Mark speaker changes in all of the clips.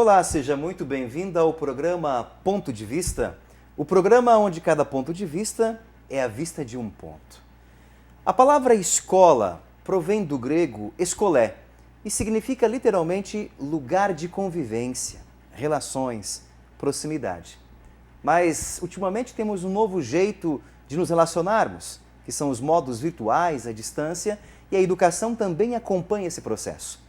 Speaker 1: Olá, seja muito bem-vinda ao programa Ponto de Vista, o programa onde cada ponto de vista é a vista de um ponto. A palavra escola provém do grego escolé e significa literalmente lugar de convivência, relações, proximidade. Mas, ultimamente, temos um novo jeito de nos relacionarmos, que são os modos virtuais, à distância, e a educação também acompanha esse processo.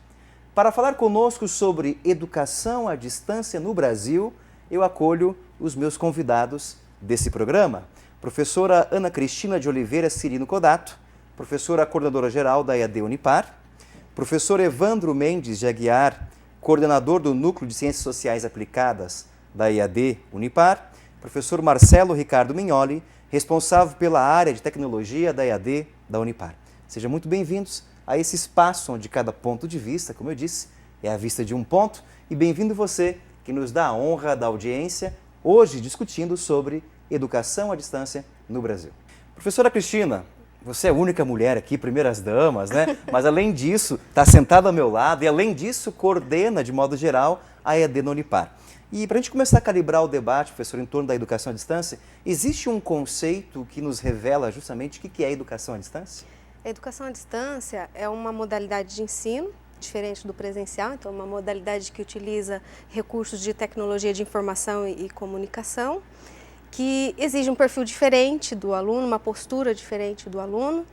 Speaker 1: Para falar conosco sobre educação à distância no Brasil, eu acolho os meus convidados desse programa. Professora Ana Cristina de Oliveira Cirino Codato, professora coordenadora-geral da EAD Unipar, professor Evandro Mendes de Aguiar, coordenador do Núcleo de Ciências Sociais Aplicadas da EAD Unipar, professor Marcelo Ricardo Mignoli, responsável pela área de tecnologia da EAD da Unipar. Sejam muito bem-vindos a esse espaço onde cada ponto de vista, como eu disse, é a vista de um ponto. E bem-vindo você que nos dá a honra da audiência, hoje discutindo sobre educação à distância no Brasil. Professora Cristina, você é a única mulher aqui, primeiras damas, né? Mas além disso, está sentada ao meu lado e além disso coordena, de modo geral, a EAD na Unipar. E para a gente começar a calibrar o debate, professor, em torno da educação à distância, existe um conceito que nos revela justamente o que é a educação à distância?
Speaker 2: A educação à distância é uma modalidade de ensino diferente do presencial, então é uma modalidade que utiliza recursos de tecnologia de informação e comunicação, que exige um perfil diferente do aluno, uma postura diferente do aluno,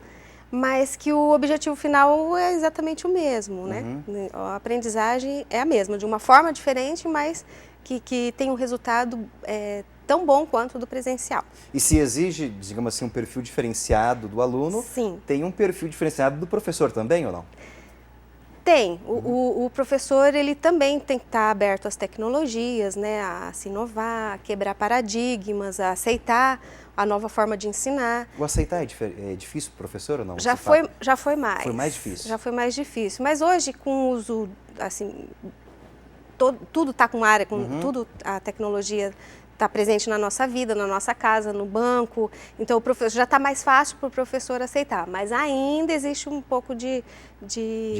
Speaker 2: mas que o objetivo final é exatamente o mesmo, né? A aprendizagem é a mesma, de uma forma diferente, mas que tem um resultado tão bom quanto o do presencial.
Speaker 1: E se exige, digamos assim, um perfil diferenciado do aluno,
Speaker 2: sim,
Speaker 1: tem um perfil diferenciado do professor também ou não?
Speaker 2: Tem. O professor ele também tem que estar aberto às tecnologias, né, a se inovar, a quebrar paradigmas, a aceitar a nova forma de ensinar.
Speaker 1: O aceitar é difícil para o professor ou não?
Speaker 2: Já foi mais.
Speaker 1: Foi mais difícil.
Speaker 2: Já foi mais difícil. Mas hoje, com o uso, assim, tudo está com área, com tudo a tecnologia está presente na nossa vida, na nossa casa, no banco, então o professor já está mais fácil para o professor aceitar, mas ainda existe um pouco de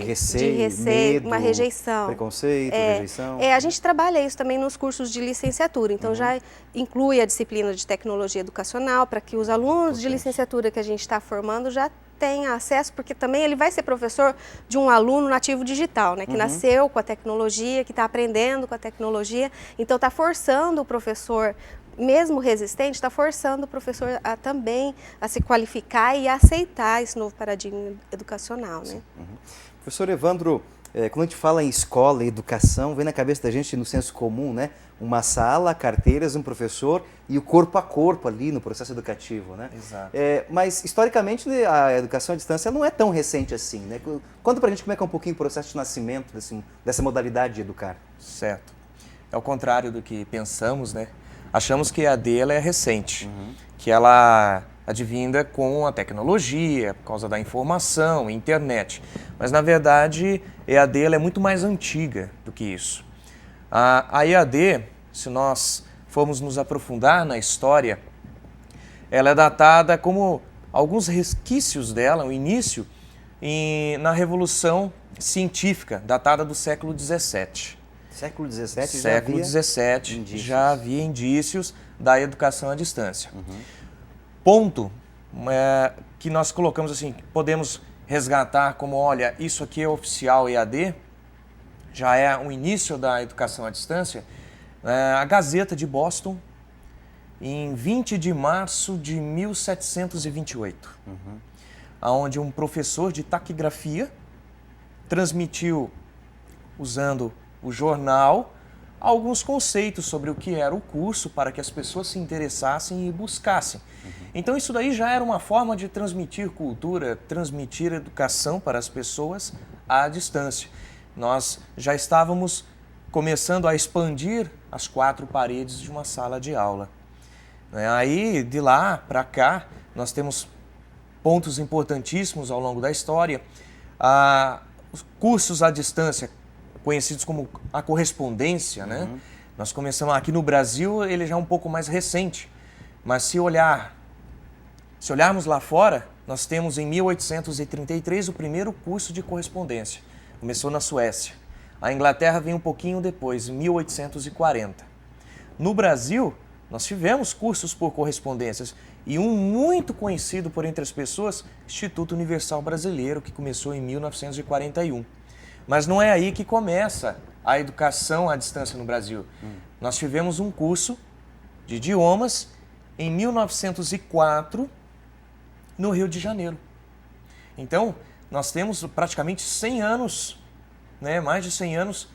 Speaker 2: receio,
Speaker 1: medo,
Speaker 2: uma rejeição.
Speaker 1: Preconceito, rejeição.
Speaker 2: A gente trabalha isso também nos cursos de licenciatura, então já inclui a disciplina de tecnologia educacional para que os alunos de licenciatura que a gente está formando já tenha acesso, porque também ele vai ser professor de um aluno nativo digital, né, que nasceu com a tecnologia, que está aprendendo com a tecnologia, então está forçando o professor, mesmo resistente, está forçando o professor a também a se qualificar e a aceitar esse novo paradigma educacional, né?
Speaker 1: Professor Evandro, quando a gente fala em escola e educação, vem na cabeça da gente, no senso comum, né? Uma sala, carteiras, um professor e o corpo a corpo ali no processo educativo, né?
Speaker 3: Exato.
Speaker 1: Mas, historicamente, a educação à distância não é tão recente assim, né? Conta pra gente como é que é um pouquinho o processo de nascimento dessa modalidade de educar.
Speaker 3: Certo. É o contrário do que pensamos, né? Achamos que a EAD ela é recente, que ela advinda com a tecnologia, por causa da informação, internet. Mas, na verdade, a EAD ela é muito mais antiga do que isso. A EAD, se nós formos nos aprofundar na história, ela é datada como alguns resquícios dela, o início, na Revolução Científica, datada do século XVII.
Speaker 1: Século XVII
Speaker 3: Século XVII já havia indícios da educação à distância. Ponto que nós colocamos assim, podemos resgatar como, olha, isso aqui é oficial EAD, já é o início da educação à distância, a Gazeta de Boston, em 20 de março de 1728, onde um professor de taquigrafia transmitiu, usando o jornal, alguns conceitos sobre o que era o curso para que as pessoas se interessassem e buscassem. Então isso daí já era uma forma de transmitir cultura, transmitir educação para as pessoas à distância. Nós já estávamos começando a expandir as quatro paredes de uma sala de aula. Aí, de lá para cá, nós temos pontos importantíssimos ao longo da história. Os cursos à distância, conhecidos como a correspondência, né? Nós começamos aqui no Brasil, ele já é um pouco mais recente, mas se olharmos lá fora, nós temos em 1833 o primeiro curso de correspondência. Começou na Suécia. A Inglaterra vem um pouquinho depois, em 1840. No Brasil, nós tivemos cursos por correspondências e um muito conhecido por entre as pessoas, Instituto Universal Brasileiro, que começou em 1941. Mas não é aí que começa a educação à distância no Brasil. Nós tivemos um curso de idiomas em 1904, no Rio de Janeiro. Então, nós temos praticamente 100 anos, né, mais de 100 anos,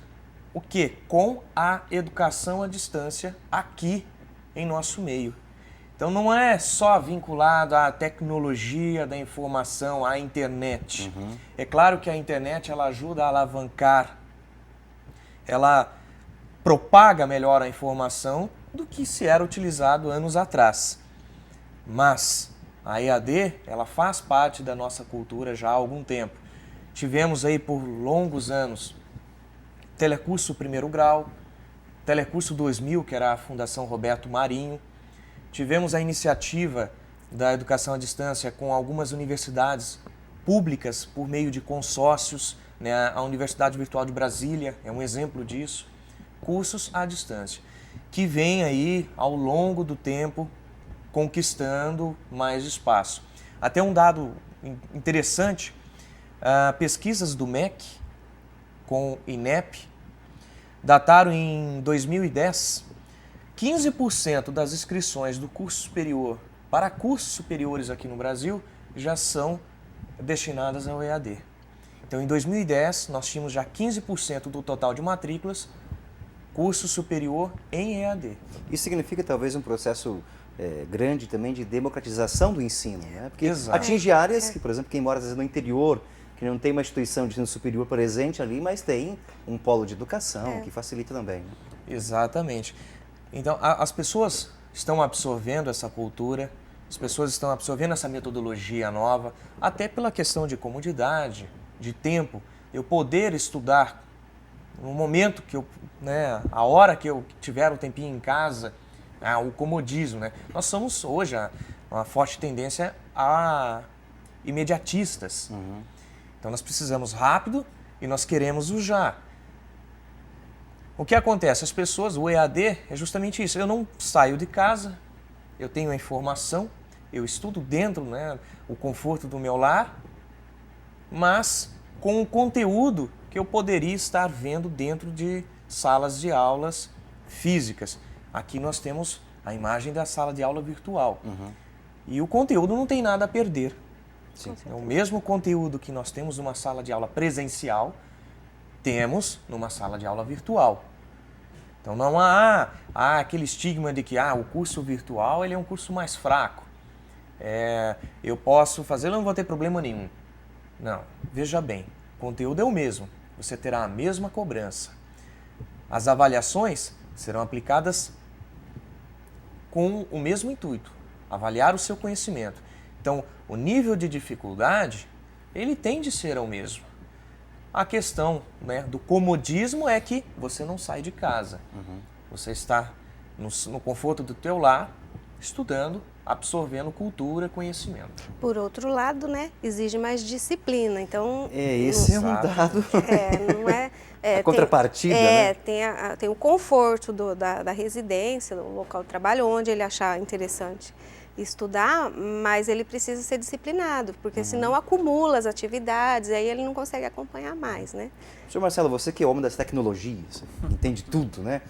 Speaker 3: o quê? Com a educação à distância aqui em nosso meio. Então, não é só vinculado à tecnologia da informação, à internet. É claro que a internet ela ajuda a alavancar, ela propaga melhor a informação do que se era utilizado anos atrás. Mas a EAD, ela faz parte da nossa cultura já há algum tempo. Tivemos aí por longos anos Telecurso Primeiro Grau, Telecurso 2000, que era a Fundação Roberto Marinho. Tivemos a iniciativa da educação à distância com algumas universidades públicas por meio de consórcios, né? A Universidade Virtual de Brasília é um exemplo disso. Cursos à distância, que vem aí ao longo do tempo conquistando mais espaço. Até um dado interessante, pesquisas do MEC com INEP dataram em 2010, 15% das inscrições do curso superior para cursos superiores aqui no Brasil já são destinadas ao EAD. Então, em 2010, nós tínhamos já 15% do total de matrículas curso superior em EAD.
Speaker 1: Isso significa talvez um processo grande também de democratização do ensino, né? Porque
Speaker 3: Exato.
Speaker 1: atinge áreas que, por exemplo, quem mora às vezes no interior, que não tem uma instituição de ensino superior presente ali, mas tem um polo de educação que facilita também. Né?
Speaker 3: Exatamente. Então, as pessoas estão absorvendo essa cultura, as pessoas estão absorvendo essa metodologia nova, até pela questão de comodidade, de tempo, eu poder estudar no momento que eu, né, a hora que eu tiver um tempinho em casa, o comodismo, né? Nós somos hoje uma forte tendência a imediatistas. Então nós precisamos rápido e nós queremos o já. O que acontece? As pessoas, o EAD é justamente isso. Eu não saio de casa, eu tenho a informação, eu estudo dentro, né, o conforto do meu lar, mas com o conteúdo que eu poderia estar vendo dentro de salas de aulas físicas. Aqui nós temos a imagem da sala de aula virtual. E o conteúdo não tem nada a perder.
Speaker 1: Sim.
Speaker 3: É o mesmo conteúdo que nós temos numa sala de aula presencial, temos numa sala de aula virtual. Então não há aquele estigma de que o curso virtual ele é um curso mais fraco. Eu posso fazer, não vou ter problema nenhum. Não, veja bem, o conteúdo é o mesmo, você terá a mesma cobrança. As avaliações serão aplicadas com o mesmo intuito, avaliar o seu conhecimento. Então, o nível de dificuldade, ele tende a ser o mesmo. A questão, né, do comodismo é que você não sai de casa. Você está no conforto do teu lar, estudando, absorvendo cultura, conhecimento.
Speaker 2: Por outro lado, né, exige mais disciplina. Então,
Speaker 1: Esse é um dado.
Speaker 2: Não é...
Speaker 1: a contrapartida, né?
Speaker 2: Tem o conforto da residência, do local de trabalho, onde ele achar interessante estudar, mas ele precisa ser disciplinado, porque senão acumula as atividades, aí ele não consegue acompanhar mais, né?
Speaker 1: Senhor Marcelo, você que é homem das tecnologias, entende tudo, né?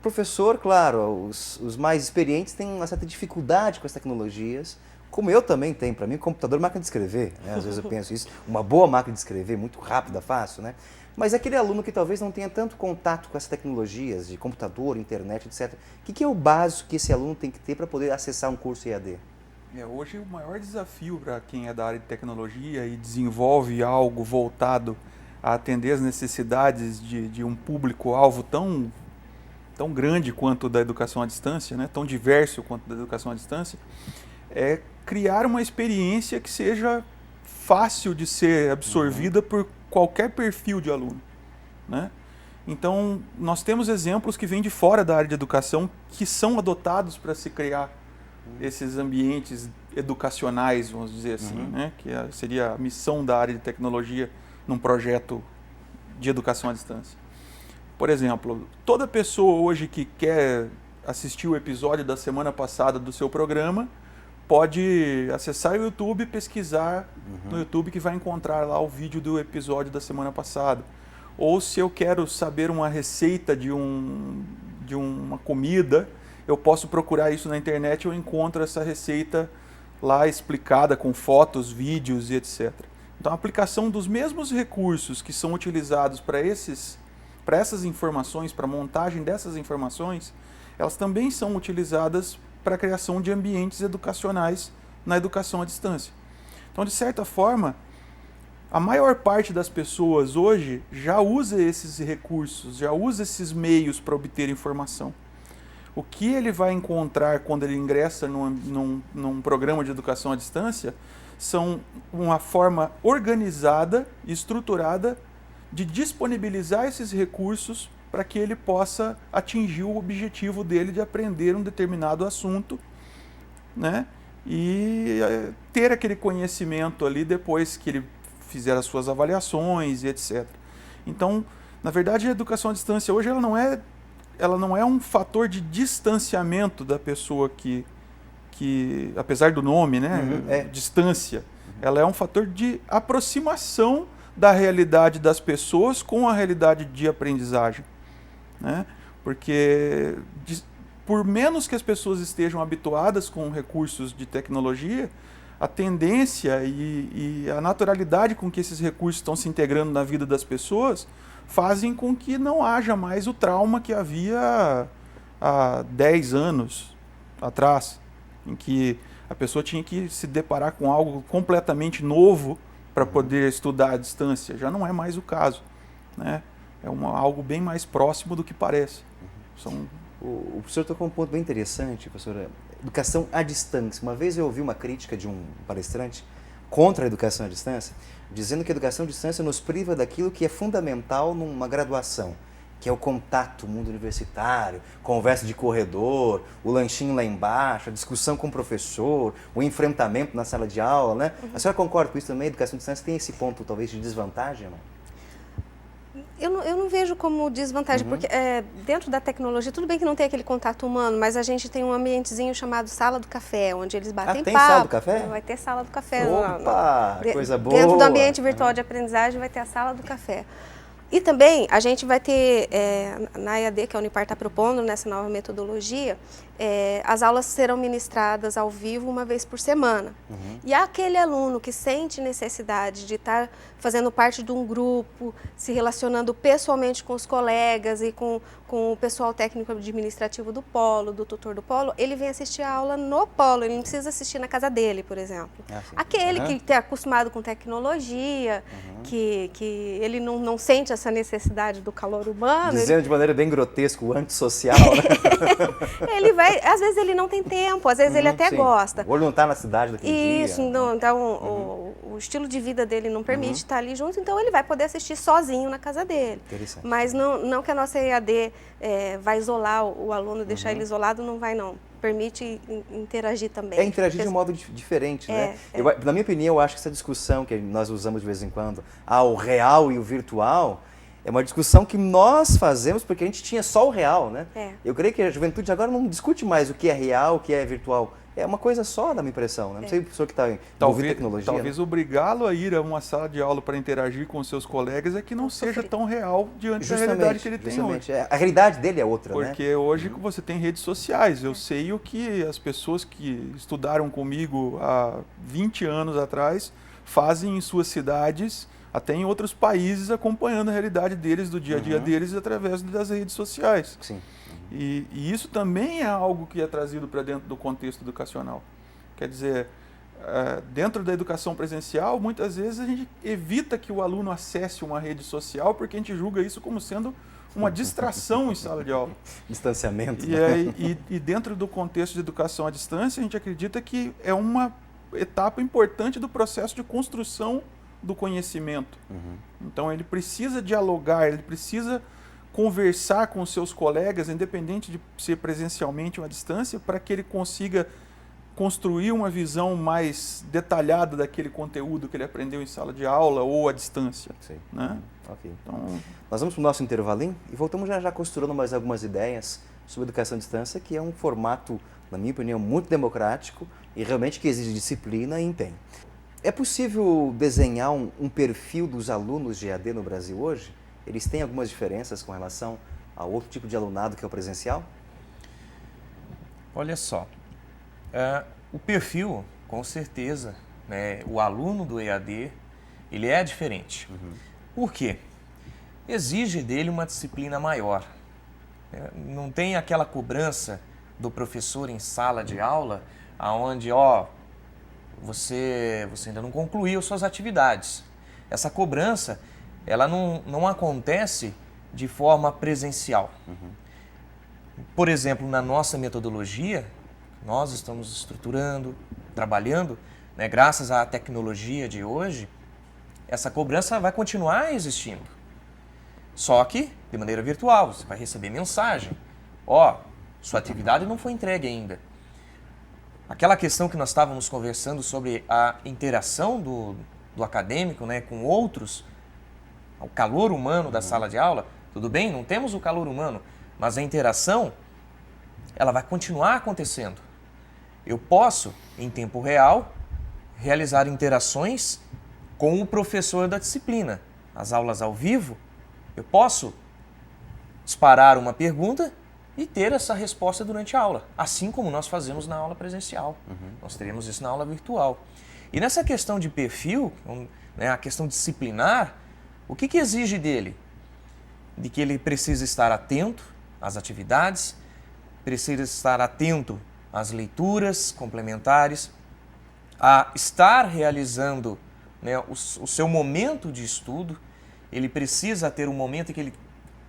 Speaker 1: Professor, claro, os mais experientes têm uma certa dificuldade com as tecnologias, como eu também tenho. Para mim, computador é máquina de escrever, né? Às vezes eu penso isso, uma boa máquina de escrever, muito rápida, fácil, né? Mas aquele aluno que talvez não tenha tanto contato com essas tecnologias de computador, internet, etc. O que é o básico que esse aluno tem que ter para poder acessar um curso EAD?
Speaker 4: Hoje o maior desafio para quem é da área de tecnologia e desenvolve algo voltado a atender as necessidades de um público-alvo tão grande quanto da educação à distância, né? Tão diverso quanto da educação à distância, é criar uma experiência que seja fácil de ser absorvida por qualquer perfil de aluno, né? Então, nós temos exemplos que vêm de fora da área de educação que são adotados para se criar esses ambientes educacionais, vamos dizer assim, né? Que seria a missão da área de tecnologia num projeto de educação à distância. Por exemplo, toda pessoa hoje que quer assistir o episódio da semana passada do seu programa pode acessar o YouTube e pesquisar no YouTube, que vai encontrar lá o vídeo do episódio da semana passada. Ou se eu quero saber uma receita de uma comida, eu posso procurar isso na internet e eu encontro essa receita lá explicada com fotos, vídeos e etc. Então a aplicação dos mesmos recursos que são utilizados para essas informações, para a montagem dessas informações, elas também são utilizadas para a criação de ambientes educacionais na educação à distância. Então, de certa forma, a maior parte das pessoas hoje já usa esses recursos, já usa esses meios para obter informação. O que ele vai encontrar quando ele ingressa num programa de educação à distância são uma forma organizada e estruturada de disponibilizar esses recursos para que ele possa atingir o objetivo dele de aprender um determinado assunto, né? E ter aquele conhecimento ali depois que ele fizer as suas avaliações e etc. Então, na verdade, a educação à distância hoje ela não é um fator de distanciamento da pessoa que apesar do nome, né, distância, ela é um fator de aproximação da realidade das pessoas com a realidade de aprendizagem, né? Porque por menos que as pessoas estejam habituadas com recursos de tecnologia, a tendência e a naturalidade com que esses recursos estão se integrando na vida das pessoas fazem com que não haja mais o trauma que havia há 10 anos atrás, em que a pessoa tinha que se deparar com algo completamente novo para poder estudar à distância. Já não é mais o caso, né? É algo bem mais próximo do que parece.
Speaker 1: O professor tocou um ponto bem interessante, professora. Educação à distância. Uma vez eu ouvi uma crítica de um palestrante contra a educação à distância, dizendo que a educação à distância nos priva daquilo que é fundamental numa graduação, que é o contato, o mundo universitário, conversa de corredor, o lanchinho lá embaixo, a discussão com o professor, o enfrentamento na sala de aula, né? A senhora concorda com isso também? A educação à distância tem esse ponto, talvez, de desvantagem, não?
Speaker 2: Eu não vejo como desvantagem, porque dentro da tecnologia, tudo bem que não tem aquele contato humano, mas a gente tem um ambientezinho chamado sala do café, onde eles batem papo.
Speaker 1: Tem sala do café?
Speaker 2: Vai ter sala do café.
Speaker 1: Opa, coisa boa!
Speaker 2: Dentro do ambiente virtual de aprendizagem vai ter a sala do café. E também a gente vai ter, na EAD, que a Unipar está propondo, nessa nova metodologia, as aulas serão ministradas ao vivo uma vez por semana. E aquele aluno que sente necessidade de estar fazendo parte de um grupo, se relacionando pessoalmente com os colegas e com o pessoal técnico administrativo do polo, do tutor do polo, ele vem assistir a aula no polo, ele não precisa assistir na casa dele, por exemplo. Aquele que está acostumado com tecnologia, que ele não sente essa necessidade do calor humano.
Speaker 1: Dizendo de maneira bem grotesca, o antissocial, né?
Speaker 2: Ele vai, às vezes ele não tem tempo, às vezes ele até gosta.
Speaker 1: O olho não está na cidade daquele dia.
Speaker 2: Isso, então o estilo de vida dele não permite estar ali junto, então ele vai poder assistir sozinho na casa dele.
Speaker 1: Interessante.
Speaker 2: Mas não que a nossa EAD vai isolar o aluno, deixar ele isolado, não vai não. Permite interagir também.
Speaker 1: Interagir de um modo diferente, né? Na minha opinião, eu acho que essa discussão que nós usamos de vez em quando, o real e o virtual, é uma discussão que nós fazemos porque a gente tinha só o real, né? Eu creio que a juventude agora não discute mais o que é real, o que é virtual. É uma coisa só, dá uma impressão, né? Não sei o professor que está envolvido em tecnologia.
Speaker 4: Talvez obrigá-lo a ir a uma sala de aula para interagir com os seus colegas é que não seja tão real diante da realidade que ele tem hoje.
Speaker 1: A realidade dele é outra,
Speaker 4: porque hoje você tem redes sociais. Eu sei o que as pessoas que estudaram comigo há 20 anos atrás fazem em suas cidades, até em outros países, acompanhando a realidade deles, do dia a dia deles, através das redes sociais.
Speaker 1: Sim.
Speaker 4: E isso também é algo que é trazido para dentro do contexto educacional. Quer dizer, dentro da educação presencial, muitas vezes a gente evita que o aluno acesse uma rede social porque a gente julga isso como sendo uma distração em sala de aula.
Speaker 1: Distanciamento.
Speaker 4: E dentro do contexto de educação à distância, a gente acredita que é uma etapa importante do processo de construção do conhecimento. Então ele precisa dialogar, ele precisa conversar com os seus colegas, independente de ser presencialmente ou à distância, para que ele consiga construir uma visão mais detalhada daquele conteúdo que ele aprendeu em sala de aula ou à distância.
Speaker 1: Sim.
Speaker 4: Né?
Speaker 1: Ok.
Speaker 4: Então,
Speaker 1: Nós vamos para o nosso intervalinho e voltamos já costurando mais algumas ideias sobre educação à distância, que é um formato, na minha opinião, muito democrático e realmente que exige disciplina e empenho. É possível desenhar um perfil dos alunos de EAD no Brasil hoje? Eles têm algumas diferenças com relação a outro tipo de alunado que é o presencial?
Speaker 3: Olha só, o perfil, com certeza, né, o aluno do EAD, ele é diferente. Por quê? Exige dele uma disciplina maior. Não tem aquela cobrança do professor em sala de aula, onde, você ainda não concluiu suas atividades. Essa cobrança, ela não acontece de forma presencial. Por exemplo, na nossa metodologia, nós estamos estruturando, trabalhando, né, graças à tecnologia de hoje, essa cobrança vai continuar existindo. Só que de maneira virtual, você vai receber mensagem. Sua atividade não foi entregue ainda. Aquela questão que nós estávamos conversando sobre a interação do acadêmico, né, com outros, o calor humano da sala de aula, tudo bem, não temos o calor humano, mas a interação, ela vai continuar acontecendo. Eu posso, em tempo real, realizar interações com o professor da disciplina. As aulas ao vivo, eu posso disparar uma pergunta e ter essa resposta durante a aula, assim como nós fazemos na aula presencial. Nós teremos isso na aula virtual. E nessa questão de perfil, né, a questão disciplinar, o que exige dele? De que ele precisa estar atento às atividades, precisa estar atento às leituras complementares, a estar realizando, né, o seu momento de estudo. Ele precisa ter um momento em que ele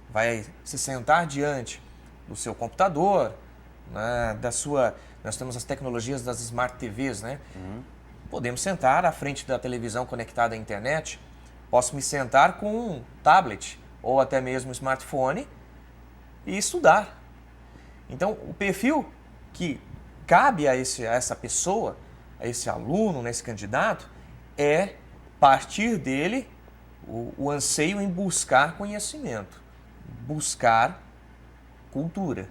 Speaker 3: vai se sentar diante do seu computador, né, nós temos as tecnologias das Smart TVs, né? Podemos sentar à frente da televisão conectada à internet, posso me sentar com um tablet ou até mesmo um smartphone e estudar. Então, o perfil que cabe a essa pessoa, a esse aluno, nesse candidato, é partir dele o anseio em buscar conhecimento, buscar cultura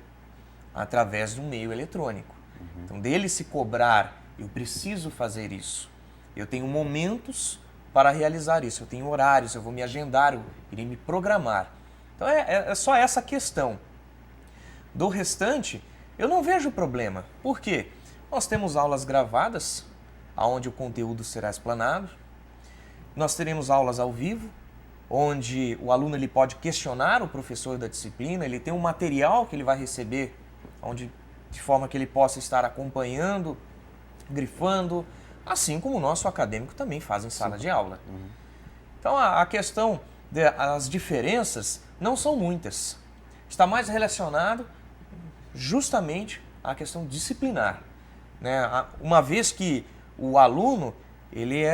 Speaker 3: através do meio eletrônico. Então, dele se cobrar, eu preciso fazer isso. Eu tenho momentos para realizar isso, eu tenho horários, eu vou me agendar, eu irei me programar. Então, é só essa questão. Do restante, eu não vejo problema. Por quê? Nós temos aulas gravadas, onde o conteúdo será explanado. Nós teremos aulas ao vivo, onde o aluno ele pode questionar o professor da disciplina, ele tem um material que ele vai receber, de forma que ele possa estar acompanhando, grifando, assim como o nosso acadêmico também faz em sala de aula. Então, a questão das diferenças não são muitas. Está mais relacionado justamente à questão disciplinar, né? Uma vez que o aluno, ele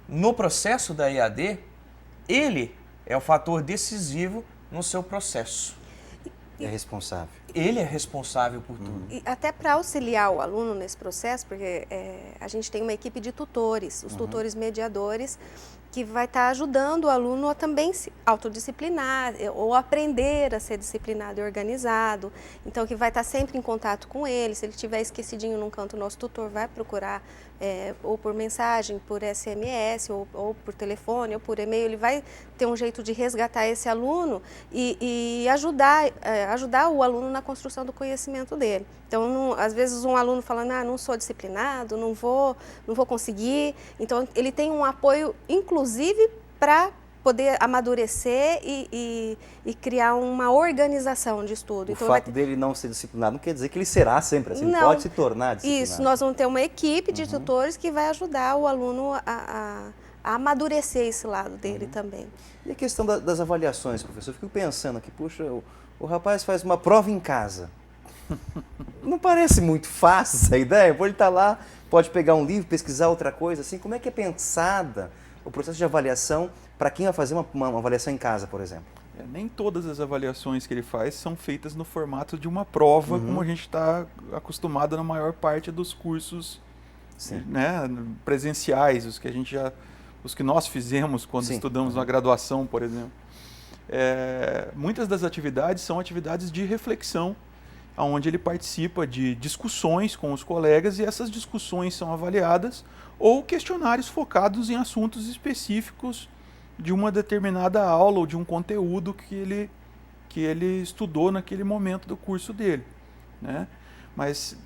Speaker 3: no processo da EAD, ele é o fator decisivo no seu processo.
Speaker 1: É responsável.
Speaker 3: Ele é responsável por tudo.
Speaker 2: E até para auxiliar o aluno nesse processo, porque a gente tem uma equipe de tutores, os tutores mediadores, que vai estar ajudando o aluno a também se autodisciplinar ou aprender a ser disciplinado e organizado. Então, que vai estar sempre em contato com ele. Se ele estiver esquecidinho num canto, o nosso tutor vai procurar ou por mensagem, por SMS, ou por telefone, ou por e-mail. Ele vai ter um jeito de resgatar esse aluno e ajudar o aluno na construção do conhecimento dele. Então, às vezes um aluno falando, não sou disciplinado, não vou conseguir. Então, ele tem um apoio, inclusive, para poder amadurecer e criar uma organização de estudo.
Speaker 1: O fato dele não ser disciplinado não quer dizer que ele será sempre assim, ele pode se tornar disciplinado.
Speaker 2: Isso, nós vamos ter uma equipe de tutores que vai ajudar o aluno a amadurecer esse lado dele também.
Speaker 1: E a questão das avaliações, professor? Eu fico pensando aqui, puxa, o rapaz faz uma prova em casa. Não parece muito fácil essa ideia? Ele está lá, pode pegar um livro, pesquisar outra coisa, assim, como é que é pensada o processo de avaliação para quem vai fazer uma avaliação em casa, por exemplo?
Speaker 4: Nem todas as avaliações que ele faz são feitas no formato de uma prova, como a gente está acostumado na maior parte dos cursos, né, presenciais, os que nós fizemos quando estudamos na graduação, por exemplo. Muitas das atividades são atividades de reflexão, onde ele participa de discussões com os colegas e essas discussões são avaliadas, ou questionários focados em assuntos específicos de uma determinada aula ou de um conteúdo que ele estudou naquele momento do curso dele, né? Mas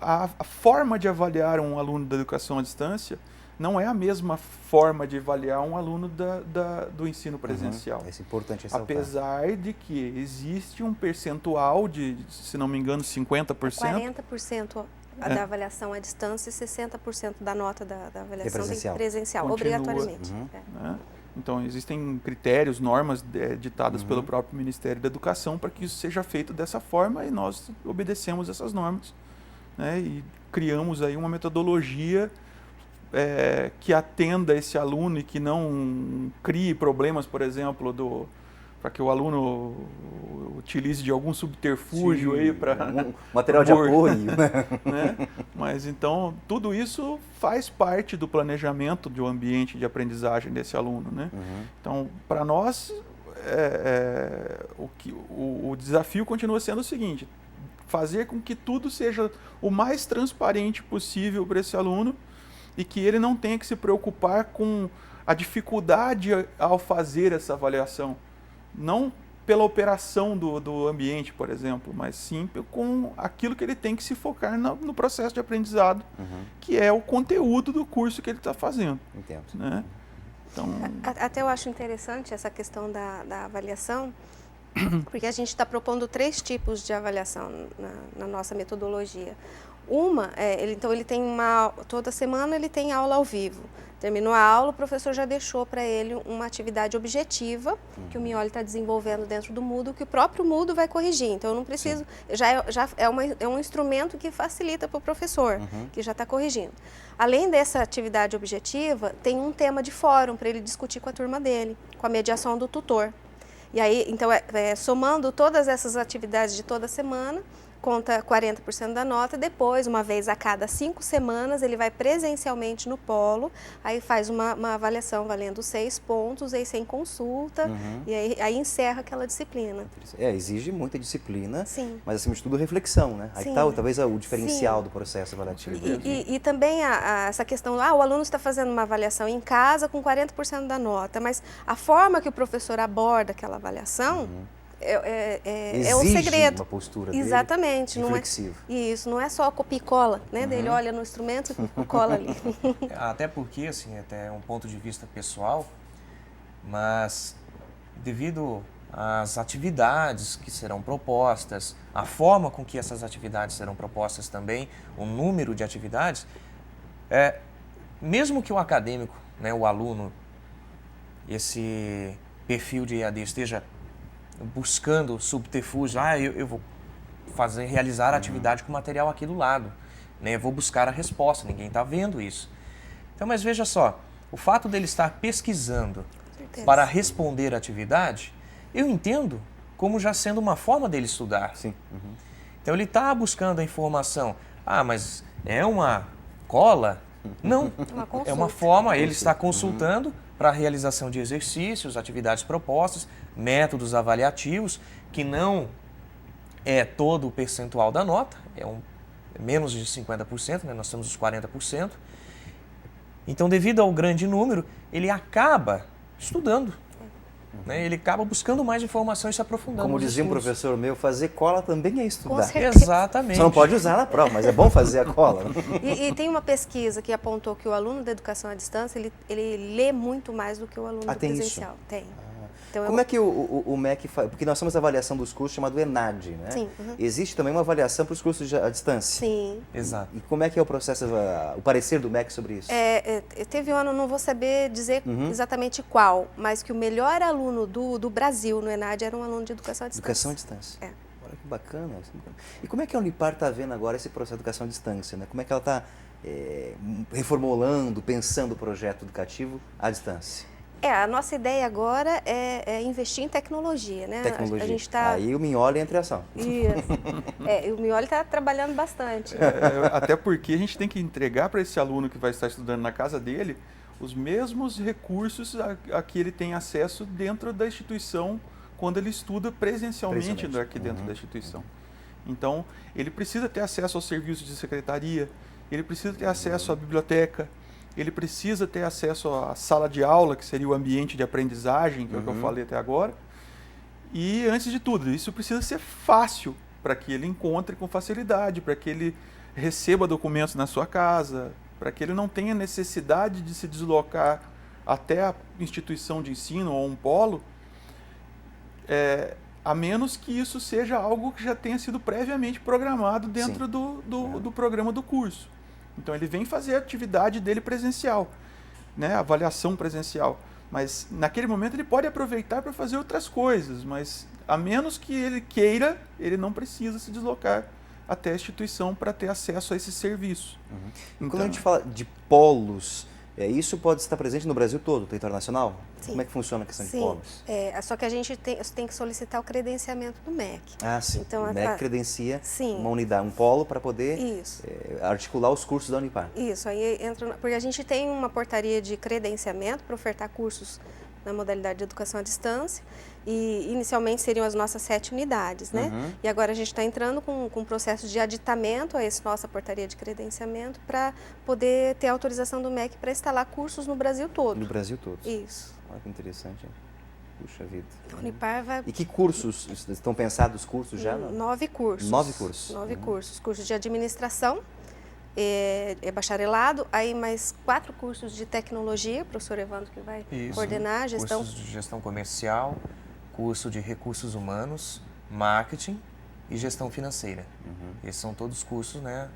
Speaker 4: a forma de avaliar um aluno da educação à distância não é a mesma forma de avaliar um aluno do ensino presencial.
Speaker 1: É importante ressaltar.
Speaker 4: Apesar de que existe um percentual de, se não me engano, 50%.
Speaker 2: 40% da avaliação à distância e 60% da nota da avaliação presencial,
Speaker 4: Continua,
Speaker 2: obrigatoriamente.
Speaker 4: Né? Então, existem critérios, normas ditadas pelo próprio Ministério da Educação para que isso seja feito dessa forma e nós obedecemos essas normas, né? E criamos aí uma metodologia que atenda esse aluno e que não crie problemas, por exemplo, para que o aluno utilize de algum subterfúgio aí para
Speaker 1: material de apoio,
Speaker 4: né? Mas então tudo isso faz parte do planejamento do ambiente de aprendizagem desse aluno, né? Então, para nós o desafio continua sendo o seguinte: fazer com que tudo seja o mais transparente possível para esse aluno e que ele não tenha que se preocupar com a dificuldade ao fazer essa avaliação. Não pela operação do ambiente, por exemplo, mas sim com aquilo que ele tem que se focar no processo de aprendizado, que é o conteúdo do curso que ele está fazendo.
Speaker 1: Entendo.
Speaker 4: Né? Então,
Speaker 2: até eu acho interessante essa questão da avaliação, porque a gente está propondo 3 tipos de avaliação na nossa metodologia. Uma, então ele tem toda semana ele tem aula ao vivo. Terminou a aula, o professor já deixou para ele uma atividade objetiva que o Mioli está desenvolvendo dentro do Moodle, que o próprio Moodle vai corrigir. Então eu não preciso, já é um instrumento que facilita para o professor, que já está corrigindo. Além dessa atividade objetiva, tem um tema de fórum para ele discutir com a turma dele, com a mediação do tutor. E aí, então, somando todas essas atividades de toda semana, conta 40% da nota, depois, uma vez a cada 5 semanas, ele vai presencialmente no polo, aí faz uma avaliação valendo 6 pontos, aí sem consulta, e aí encerra aquela disciplina.
Speaker 1: Exige muita disciplina,
Speaker 2: Sim.
Speaker 1: mas acima de tudo reflexão, né? Aí tá talvez o diferencial do processo avaliativo.
Speaker 2: E também essa questão, o aluno está fazendo uma avaliação em casa com 40% da nota, mas a forma que o professor aborda aquela avaliação é o segredo.
Speaker 1: Uma postura
Speaker 2: Exatamente,
Speaker 1: reflexiva.
Speaker 2: Isso, não é só copia e cola, né? Dele olha no instrumento e cola ali.
Speaker 3: Até porque, assim, até um ponto de vista pessoal, mas devido às atividades que serão propostas, a forma com que essas atividades serão propostas também, o número de atividades, mesmo que o acadêmico, né, o aluno, esse perfil de EAD esteja buscando subterfúgio, eu vou realizar a atividade com material aqui do lado, né? Eu vou buscar a resposta, ninguém está vendo isso. Então, mas veja só, o fato dele estar pesquisando para responder a atividade, eu entendo como já sendo uma forma dele estudar.
Speaker 1: Sim.
Speaker 3: Então, ele está buscando a informação, mas é uma cola? Não, é uma forma, ele está consultando para a realização de exercícios, atividades propostas, métodos avaliativos, que não é todo o percentual da nota, menos de 50%, né? Nós temos os 40%. Então, devido ao grande número, ele acaba estudando. Né? Ele acaba buscando mais informação e se aprofundando.
Speaker 1: Como dizia um professor meu, fazer cola também é estudar.
Speaker 3: Exatamente.
Speaker 1: Você não pode usar na prova, mas é bom fazer a cola.
Speaker 2: E tem uma pesquisa que apontou que o aluno da educação à distância, ele lê muito mais do que o aluno do presencial. Tem. Então,
Speaker 1: como é que o MEC faz? Porque nós temos a avaliação dos cursos chamado ENAD, né?
Speaker 2: Sim.
Speaker 1: Existe também uma avaliação para os cursos à distância.
Speaker 2: Sim.
Speaker 3: Exato.
Speaker 1: E como é que é o processo, o parecer do MEC sobre isso?
Speaker 2: Teve um ano, não vou saber dizer exatamente qual, mas que o melhor aluno do Brasil no ENAD era um aluno de educação à distância.
Speaker 1: Educação à distância. Olha que bacana. E como é que a Unipar está vendo agora esse processo de educação à distância, né? Como é que ela está reformulando, pensando o projeto educativo à distância?
Speaker 2: A nossa ideia agora é investir em tecnologia, né?
Speaker 1: Tecnologia.
Speaker 2: A gente tá...
Speaker 1: Aí o Mignoli entra em ação.
Speaker 2: Isso. E o Mignoli está trabalhando bastante.
Speaker 4: Até porque a gente tem que entregar para esse aluno que vai estar estudando na casa dele os mesmos recursos a que ele tem acesso dentro da instituição quando ele estuda presencialmente aqui dentro da instituição. Então, ele precisa ter acesso aos serviços de secretaria, ele precisa ter acesso à biblioteca, ele precisa ter acesso à sala de aula, que seria o ambiente de aprendizagem, que é o que eu falei até agora. E, antes de tudo, isso precisa ser fácil para que ele encontre com facilidade, para que ele receba documentos na sua casa, para que ele não tenha necessidade de se deslocar até a instituição de ensino ou um polo, a menos que isso seja algo que já tenha sido previamente programado dentro do programa do curso. Então, ele vem fazer a atividade dele presencial, né? Avaliação presencial. Mas, naquele momento, ele pode aproveitar para fazer outras coisas, mas, a menos que ele queira, ele não precisa se deslocar até a instituição para ter acesso a esse serviço.
Speaker 1: Então, quando a gente fala de polos, isso pode estar presente no Brasil todo, território nacional?
Speaker 2: Sim.
Speaker 1: Como é que funciona a questão de polos?
Speaker 2: Só que a gente tem que solicitar o credenciamento do MEC.
Speaker 1: Ah, sim.
Speaker 2: Então,
Speaker 1: o MEC credencia uma unidade, um polo para poder articular os cursos da Unipar.
Speaker 2: Isso, aí entra, porque a gente tem uma portaria de credenciamento para ofertar cursos na modalidade de educação à distância, e inicialmente seriam as nossas 7 unidades, né? E agora a gente está entrando com um processo de aditamento a essa nossa portaria de credenciamento para poder ter autorização do MEC para instalar cursos no Brasil todo.
Speaker 1: No Brasil todo?
Speaker 2: Isso.
Speaker 1: Olha que interessante, hein? Puxa vida.
Speaker 2: A Unipar vai...
Speaker 1: E que cursos? Estão pensados os cursos já?
Speaker 2: 9 cursos.
Speaker 1: 9 cursos?
Speaker 2: 9 cursos. Cursos de administração, bacharelado, aí mais 4 cursos de tecnologia, o professor Evandro que vai coordenar, gestão.
Speaker 3: Cursos de gestão comercial, curso de recursos humanos, marketing e gestão financeira. Esses são todos cursos, né?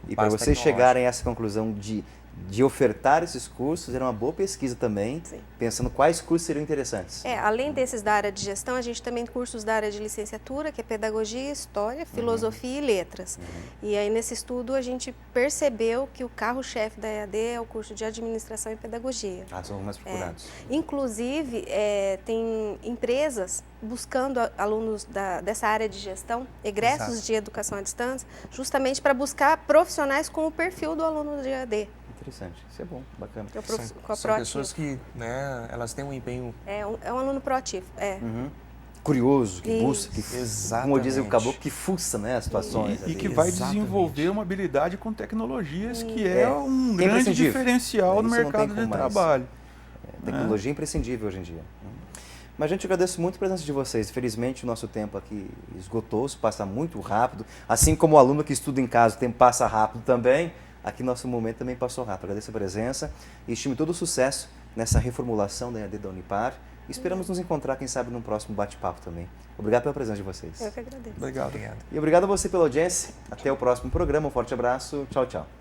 Speaker 1: E para vocês chegarem a essa conclusão de ofertar esses cursos, era uma boa pesquisa também, pensando quais cursos seriam interessantes.
Speaker 2: Além desses da área de gestão, a gente também tem cursos da área de licenciatura, que é pedagogia, história, filosofia e letras. E aí nesse estudo a gente percebeu que o carro-chefe da EAD é o curso de administração e pedagogia.
Speaker 1: São os mais procurados.
Speaker 2: Inclusive, tem empresas buscando alunos dessa área de gestão, egressos de educação à distância, justamente para buscar profissionais com o perfil do aluno de EAD.
Speaker 1: Interessante, isso é bom, bacana.
Speaker 3: São pessoas que, né, elas têm um empenho...
Speaker 2: É um aluno proativo,
Speaker 1: curioso, que busca, que, como dizem o caboclo, que fuça, né, as situações.
Speaker 4: E que vai desenvolver uma habilidade com tecnologias que é um grande diferencial no mercado de trabalho.
Speaker 1: Tecnologia é imprescindível hoje em dia. Mas, gente, eu agradeço muito a presença de vocês. Infelizmente, o nosso tempo aqui esgotou-se, passa muito rápido. Assim como o aluno que estuda em casa, o tempo passa rápido também. Aqui nosso momento também passou rápido. Agradeço a presença e estimo todo o sucesso nessa reformulação da EAD da Unipar. Esperamos nos encontrar, quem sabe, num próximo bate-papo também. Obrigado pela presença de vocês.
Speaker 2: Eu que agradeço.
Speaker 4: Obrigado.
Speaker 1: E obrigado a você pela audiência. Até o próximo programa. Um forte abraço. Tchau, tchau.